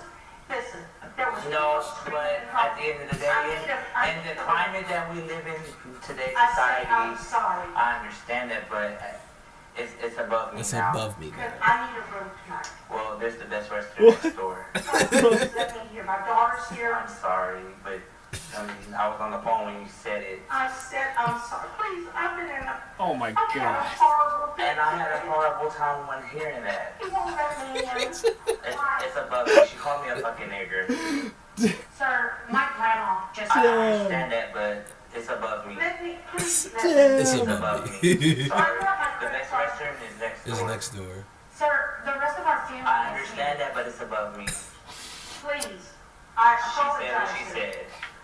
Listen, there was No, but at the end of the day, in the climate that we live in today's society, I'm sorry. I understand that, but it's above me It's now. above me Because now. I need a room tonight. Well, there's the Best Western next door. Let me hear. My daughter's here. I'm sorry, but I was on the phone when you said it. I said I'm sorry. Please, I've been in a... Oh my I've had a god. horrible day. And I had a horrible time when hearing that. You won't let me in. It's above me. She called me a fucking nigger. Sir, my grandma just... I understand that, but it's above me. Let me, please, let me. It's It's above above me. me. So I Sorry. brought my The credit Best card. Western is next It's door. next door. Sir, the rest of our family I is understand here. that, but it's above me. Please. I She said what apologize. she said.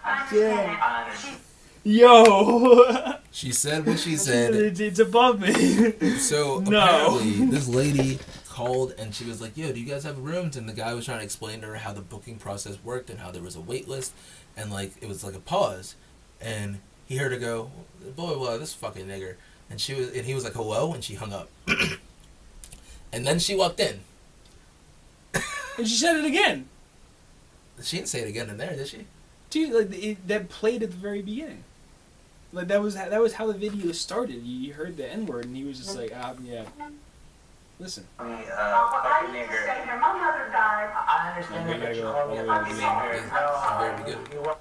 I understand that. I understand. Yo. She said what she said. It's above me. So No. apparently, this lady called and she was like, yo, do you guys have rooms? And the guy was trying to explain to her how the booking process worked and how there was a wait list. And, like, it was like a pause. And he heard her go, blah, blah, blah, this fucking nigger. And he was like, hello? And she hung up. And then she walked in. And she said it again. She didn't say it again in there, did she? Dude, like, that played at the very beginning. Like, that was how the video started. You heard the N-word, and he was just like, yeah. Listen. Fucking I used to nigger. stay here. My mother died. I understand We that gotta you go call me all a the way to fucking the nigger. beginning. No, Very good. you want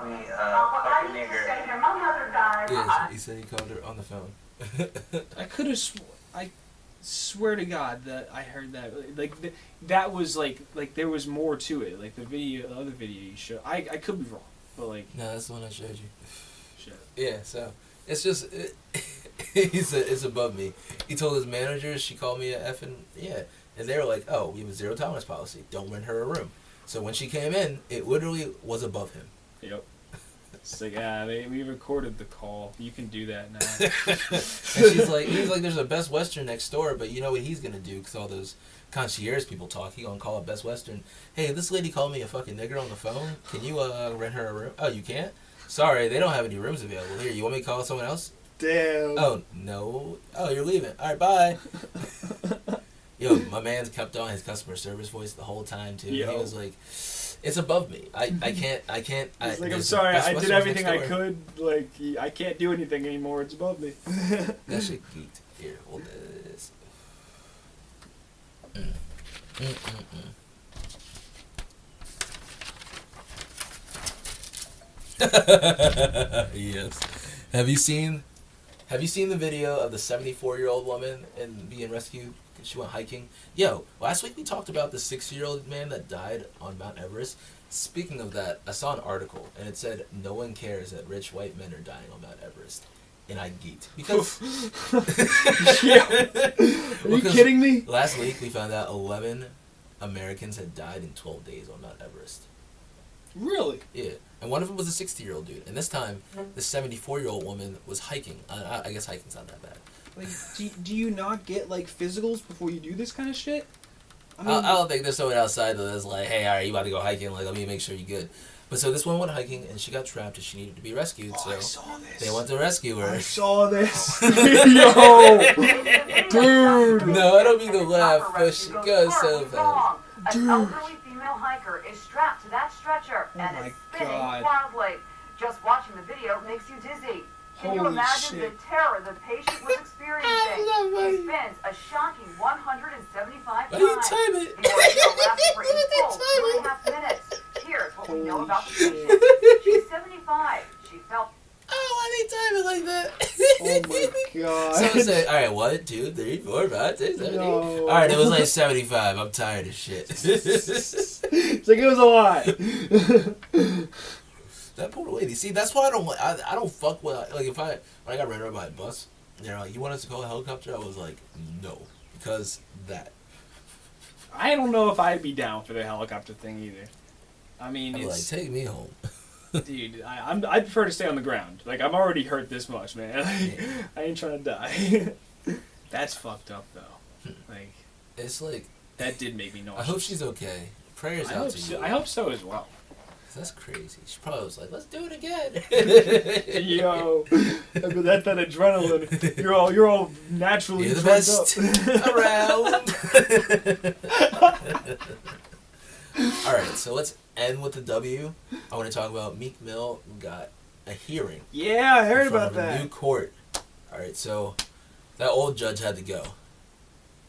me, I fucking used to stay nigger. here. My mother died. Yeah, he said he called her on the phone. I could have I swear to God that I heard that. Like, that was, like, there was more to it. Like, the other video you showed. I could be wrong, but, like... No, that's the one I showed you. Shit. Yeah, so it's just he said it's above me. He told his managers, she called me a effing and they were like, oh, we have a zero tolerance policy. Don't rent her a room. So when she came in, it literally was above him. Yep. It's like, we recorded the call. You can do that now. And he's like, there's a Best Western next door, but you know what he's gonna do? Because all those concierge people talk. He gonna call up Best Western. Hey, this lady called me a fucking nigger on the phone. Can you rent her a room? Oh, you can't? Sorry, they don't have any rooms available. Here, you want me to call someone else? Damn. Oh, no. Oh, you're leaving. All right, bye. Yo, my man's kept on his customer service voice the whole time, too. Yo. He was like, it's above me. I can't. It's like, I'm sorry, I did everything I could. Like, I can't do anything anymore. It's above me. That shit geeked. Here, hold this. Yes. Have you seen the video of the 74-year-old woman and being rescued? She went hiking. Yo, last week we talked about the 60-year-old man that died on Mount Everest. Speaking of that, I saw an article and it said no one cares that rich white men are dying on Mount Everest. And I geeked. Because Are you kidding me? last week we found out 11 Americans had died in 12 days on Mount Everest. Really? Yeah. And one of them was a 60-year-old dude. And this time, the 74-year-old woman was hiking. I guess hiking's not that bad. Like, do you not get, like, physicals before you do this kind of shit? I don't think there's someone outside that's like, hey, all right, you about to go hiking. Like, let me make sure you're good. But so this one went hiking, and she got trapped, and she needed to be rescued. So I saw this. they went to rescue her. I saw this. Yo! Dude! No, I don't mean to laugh, but she goes so fast. An elderly female hiker is strapped to that stretcher and my is spinning God. wildly. Just watching the video makes you dizzy. Can you Holy imagine shit. the terror the patient was experiencing? She spins a shocking 175 Why times. do you time it? The ordeal lasted for a full 2.5 minutes. Here's what we know about the patient. She's 75. She felt Oh, why they time it like that? Oh my God. Someone say, all right, 1, 2, 3, 4, 5, 6, 7, 8. No. All right, it was like 75. I'm tired of shit. It's like, it was a lot. That poor lady. See, that's why I don't fuck with, like, when I got ran over by a bus, they're like, you want us to call a helicopter? I was like, no, because that. I don't know if I'd be down for the helicopter thing either. I mean, I'm like, it's... take me home. Dude, I prefer to stay on the ground. Like, I'm already hurt this much, man. I ain't trying to die. That's fucked up, though. Like, It's like, that did make me nauseous. I hope she's okay. Prayers I out hope to so, you. I hope so as well. That's crazy. She probably was like, let's do it again. Yo, that adrenaline. You're all naturally You're the drugged best up. around. All right, so let's end with the W. I want to talk about Meek Mill got a hearing. Yeah, I heard in front about of a new that. court. All right, so that old judge had to go,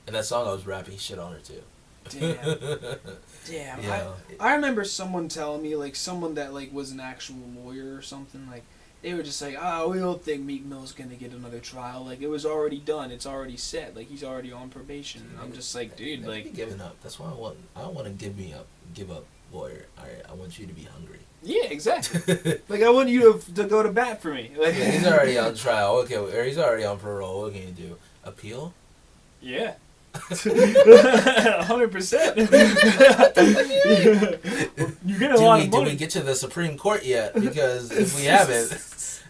and that song I was rapping shit on her too. Damn. Yeah. I remember someone telling me, like, someone that, like, was an actual lawyer or something, like, they were just like, oh, we don't think Meek Mill's gonna get another trial. Like, it was already done. It's already set. Like, he's already on probation. And I'm just like, dude, Never be like... giving up. That's what I want. I don't want to give up, lawyer. All right, I want you to be hungry. Yeah, exactly. Like, I want you to go to bat for me. Like, Yeah, he's already on trial. Okay, or he's already on parole. What can you do? Appeal? Yeah. 100%. You get a lot of Did money. we get to the Supreme Court yet? Because if we haven't,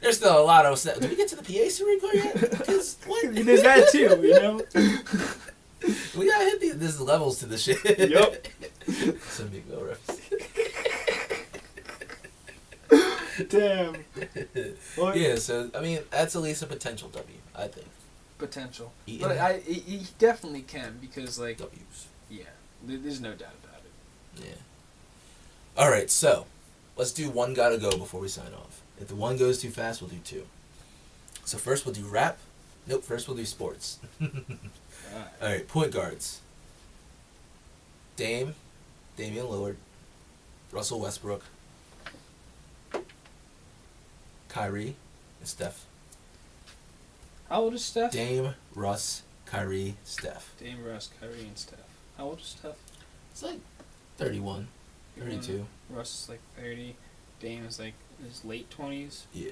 there's still a lot of stuff. Did we get to the PA Supreme Court yet? Because what? There's that too, you know? We gotta hit these. There's levels to the shit. Yep. Some big Bill reference. Damn. Well, Yeah, so I mean that's at least a potential W, I think. potential. Eaton. But he definitely can because like W's. yeah, there's no doubt about it. Yeah. All right, so let's do one gotta go before we sign off. If the one goes too fast, we'll do two. So first we'll do rap. Nope. First we'll do sports. Alright. All right, point guards. Damian Lillard, Russell Westbrook, Kyrie, and Steph. How old is Steph? Dame, Russ, Kyrie, Steph. Dame, Russ, Kyrie, and Steph. How old is Steph? It's like 31, 32. Russ is like 30. Dame is like in his late 20s. Yeah.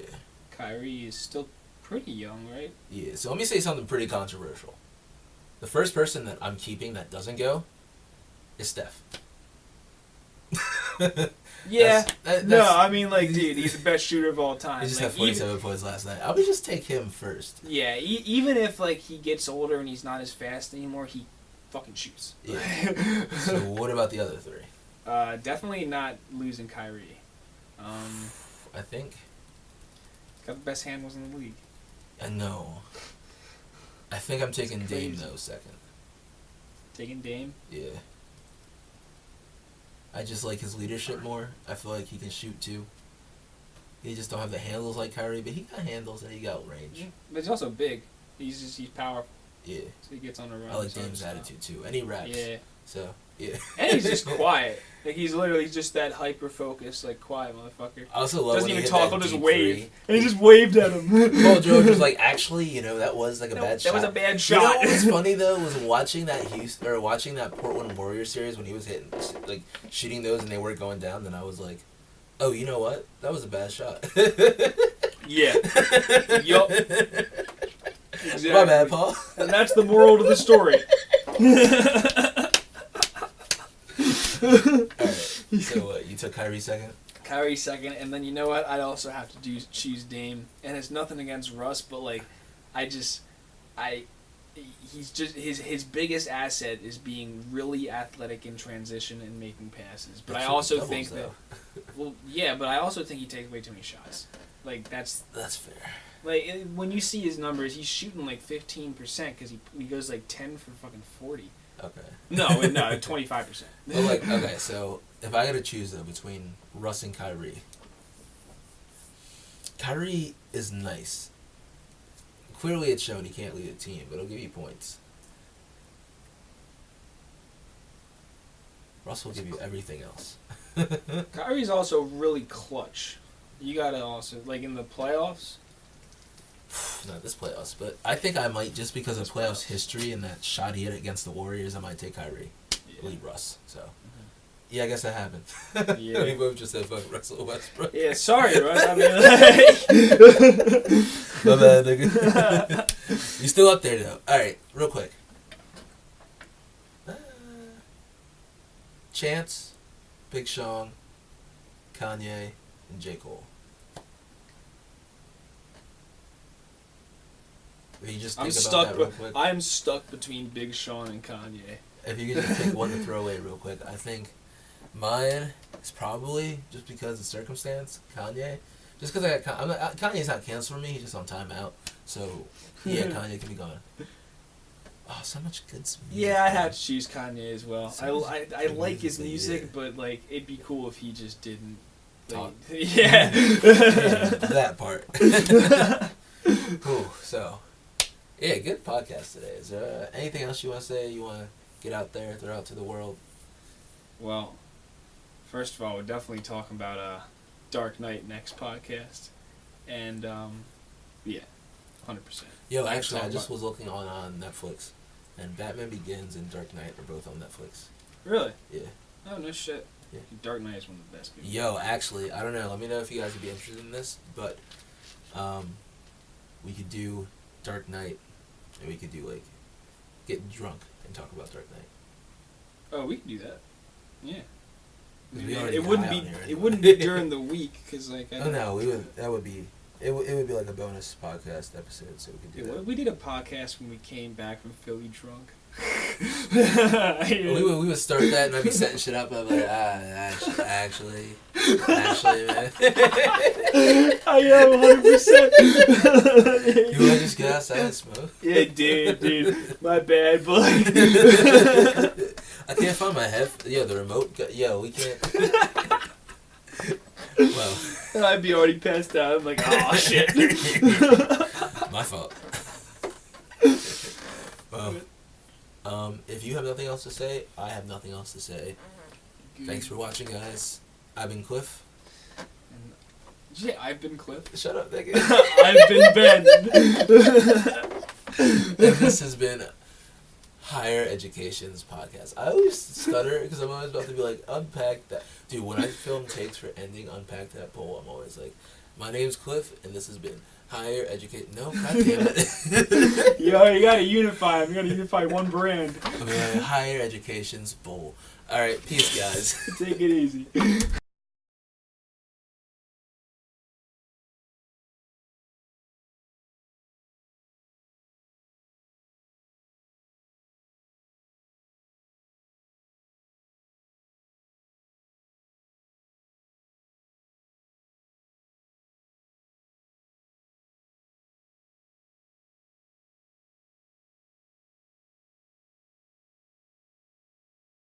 Kyrie is still pretty young, right? Yeah, so let me say something pretty controversial. The first person that I'm keeping that doesn't go is Steph. Yeah. That's- No, I mean, like, dude, he's the best shooter of all time. He just Like, had 47 points last night. I would just take him first. Yeah, even if, like, he gets older and he's not as fast anymore, he fucking shoots. Yeah. So what about the other three? Definitely not losing Kyrie. I think. Got the best handles in the league. I know. I think I'm taking It's Dame, crazy. though, second. Taking Dame. Yeah. I just like his leadership more. I feel like he can shoot, too. He just don't have the handles like Kyrie, but he got handles and he got range. But he's also big. He's powerful. Yeah. So he gets on a run. I like sort of Dame's stuff. attitude, too. And he raps. Yeah. So, yeah. And he's just quiet. Like, he's literally just that hyper-focused, like, quiet motherfucker. I also love Doesn't when he even hit talk, that he'll just deep wave. three. And he just waved at him. Paul George was like, actually, you know, that was like a bad shot. That was a bad You shot. know what was funny though was watching that Portland Warriors series when he was hitting, like shooting those and they were going down. Then I was like, oh, you know what? That was a bad shot. Yeah. Yup. Exactly. My bad, Paul. And that's the moral of the story. All right. So you took Kyrie second. Kyrie second, and then you know what? I'd also have to choose Dame, and it's nothing against Russ, but like, he's just his biggest asset is being really athletic in transition and making passes. But I also think that, well, yeah, but I also think he takes way too many shots. Like that's fair. like when you see his numbers, he's shooting like 15% because he goes like 10 for fucking 40. Okay. No, 25%. But like, okay, so if I got to choose though between Russ and Kyrie, Kyrie is nice. Clearly, it's shown he can't lead a team, but he'll give you points. Russ will give you everything else. Kyrie's also really clutch. You gotta also like in the playoffs. Not this playoffs, but I think I might, just because of playoffs history and that shot he hit against the Warriors, I might take Kyrie. Yeah. Lead Russ. So, yeah, I guess that happened. Yeah. We both just said fuck Russell Westbrook. Yeah, sorry, Russ. I mean, like, My bad, nigga. You still up there though. All right, real quick. Chance, Big Sean, Kanye, and J. Cole. If you just think about that real quick. I'm stuck between Big Sean and Kanye. If you could just pick one to throw away real quick, I think mine is probably, just because of circumstance, Kanye. Just because Kanye's not canceled for me, he's just on timeout. So, yeah, Kanye can be gone. Oh, so much good music. Yeah, I had to choose Kanye as well. So I like his music, yeah. but like it'd be cool if he just didn't. Like, Talk. yeah. Yeah, that part. Cool. So, yeah, good podcast today. Is there anything else you want to say? You want to get out there, throw out to the world? Well, first of all, we're definitely talking about Dark Knight next podcast, and yeah, 100%. Yo, actually, I just was looking on Netflix, and Batman Begins and Dark Knight are both on Netflix. Really? Yeah. Oh no shit. Yeah. Dark Knight is one of the best movies. Yo, actually, I don't know. Let me know if you guys would be interested in this, but we could do Dark Knight, and we could do like get drunk and talk about Dark Knight. Oh, we can do that. Yeah. 'Cause we already It got wouldn't out be. here It anyway. wouldn't be during the week because like. Oh no, we would. That would be. It would be like a bonus podcast episode, so we could do Yeah, that. we did a podcast when we came back from Philly drunk. We would start that and I'd be setting shit up. I'm like, actually, man. I am 100%. You want to just get outside and smoke? Yeah, dude. My bad, boy. I can't find my the remote. Yo, we can't. Well. I'd be already passed out. I'm like, oh, shit. My fault. Well, if you have nothing else to say, I have nothing else to say. Thanks for watching, guys. I've been Cliff. Yeah, I've been Cliff. Shut up, nigga. I've been Ben. And this has been Higher Education's podcast. I always stutter because I'm always about to be like, unpack that. Dude, when I film takes for ending, unpack that poll, I'm always like, my name's Cliff, and this has been Higher Education. No, goddamn it. Yo, you gotta unify them. You gotta unify one brand. I mean, Higher Education's bowl. Alright, peace, guys. Take it easy.